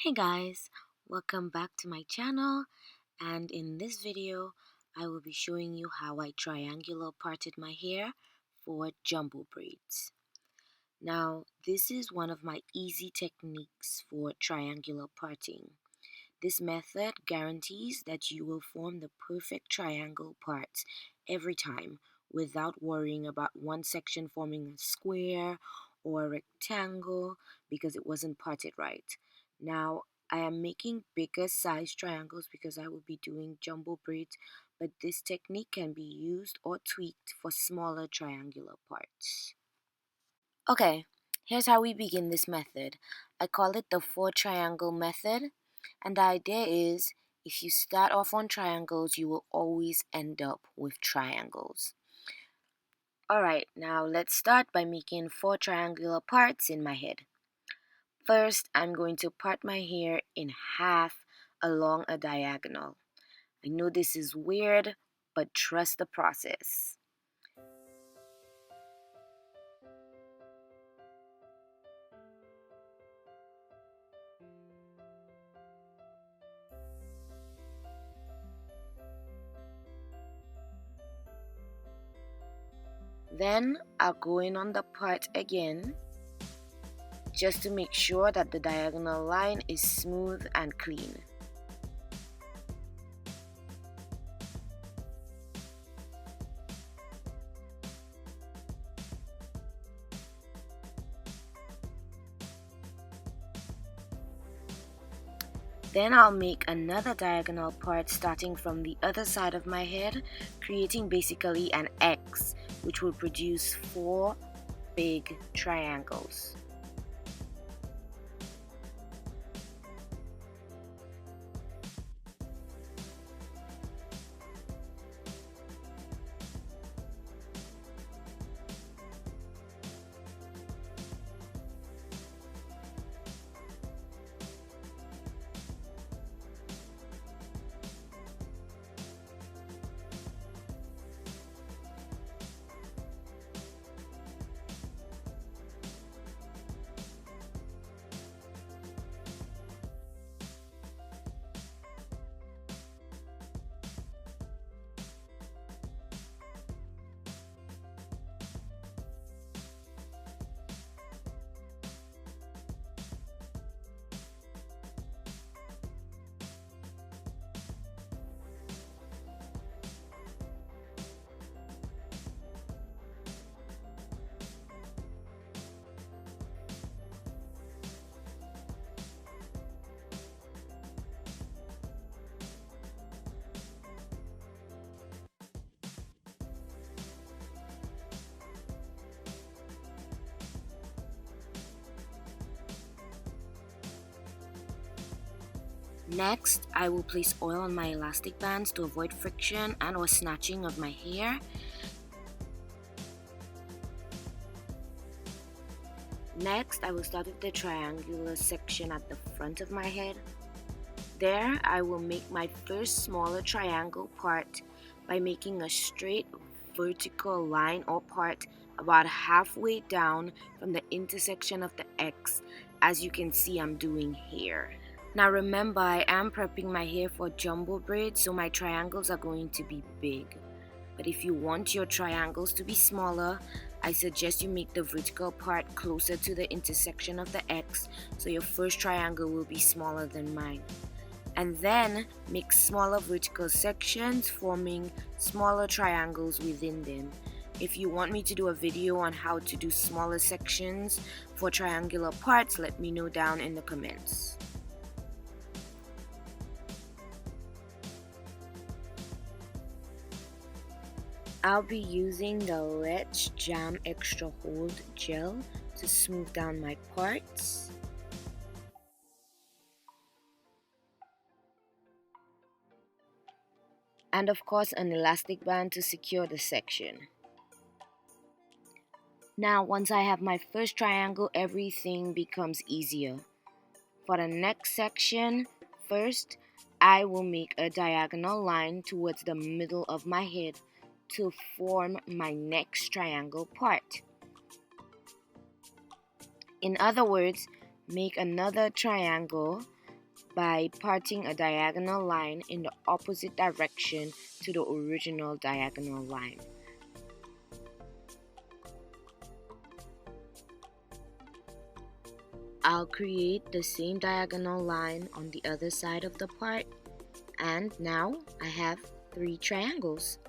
Hey guys, welcome back to my channel, and in this video I will be showing you how I triangular parted my hair for jumbo braids. Now this is one of my easy techniques for triangular parting. This method guarantees that you will form the perfect triangle parts every time without worrying about one section forming a square or a rectangle because it wasn't parted right. Now, I am making bigger size triangles because I will be doing jumbo braids, but this technique can be used or tweaked for smaller triangular parts. Okay, here's how we begin this method. I call it the 4 triangle method, and the idea is if you start off on triangles, you will always end up with triangles. Alright, now let's start by making 4 triangular parts in my head. First, I'm going to part my hair in half along a diagonal. I know this is weird, but trust the process. Then I'll go in on the part again just to make sure that the diagonal line is smooth and clean. Then I'll make another diagonal part starting from the other side of my head, creating basically an X, which will produce 4 big triangles. Next, I will place oil on my elastic bands to avoid friction and or snatching of my hair. Next, I will start with the triangular section at the front of my head. There, I will make my first smaller triangle part by making a straight vertical line or part about halfway down from the intersection of the X, as you can see I'm doing here. Now remember, I am prepping my hair for jumbo braids, so my triangles are going to be big. But if you want your triangles to be smaller, I suggest you make the vertical part closer to the intersection of the X, so your first triangle will be smaller than mine. And then make smaller vertical sections, forming smaller triangles within them. If you want me to do a video on how to do smaller sections for triangular parts, let me know down in the comments. I'll be using the Let's Jam Extra Hold gel to smooth down my parts. And of course an elastic band to secure the section. Now once I have my first triangle, everything becomes easier. For the next section, first I will make a diagonal line towards the middle of my head to form my next triangle part. In other words, make another triangle by parting a diagonal line in the opposite direction to the original diagonal line. I'll create the same diagonal line on the other side of the part, and now I have 3 triangles.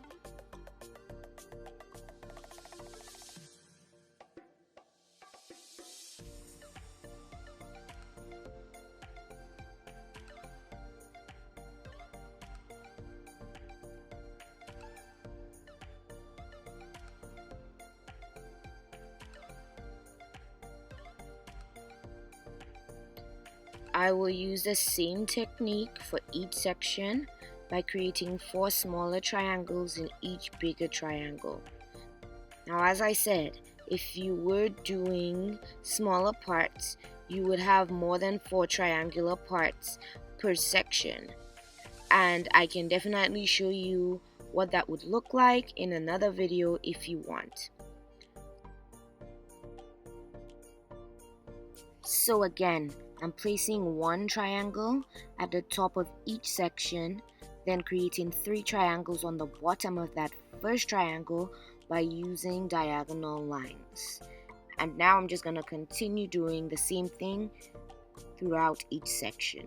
I will use the same technique for each section by creating 4 smaller triangles in each bigger triangle. Now, as I said, if you were doing smaller parts, you would have more than 4 triangular parts per section. And I can definitely show you what that would look like in another video if you want. So again, I'm placing 1 triangle at the top of each section, then creating 3 triangles on the bottom of that first triangle by using diagonal lines. And now I'm just going to continue doing the same thing throughout each section.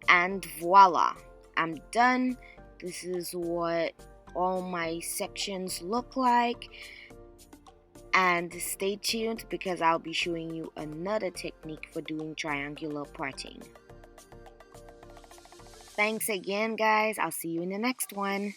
And voila, I'm done. This is what all my sections look like. And stay tuned because I'll be showing you another technique for doing triangular parting. Thanks again, guys. I'll see you in the next one.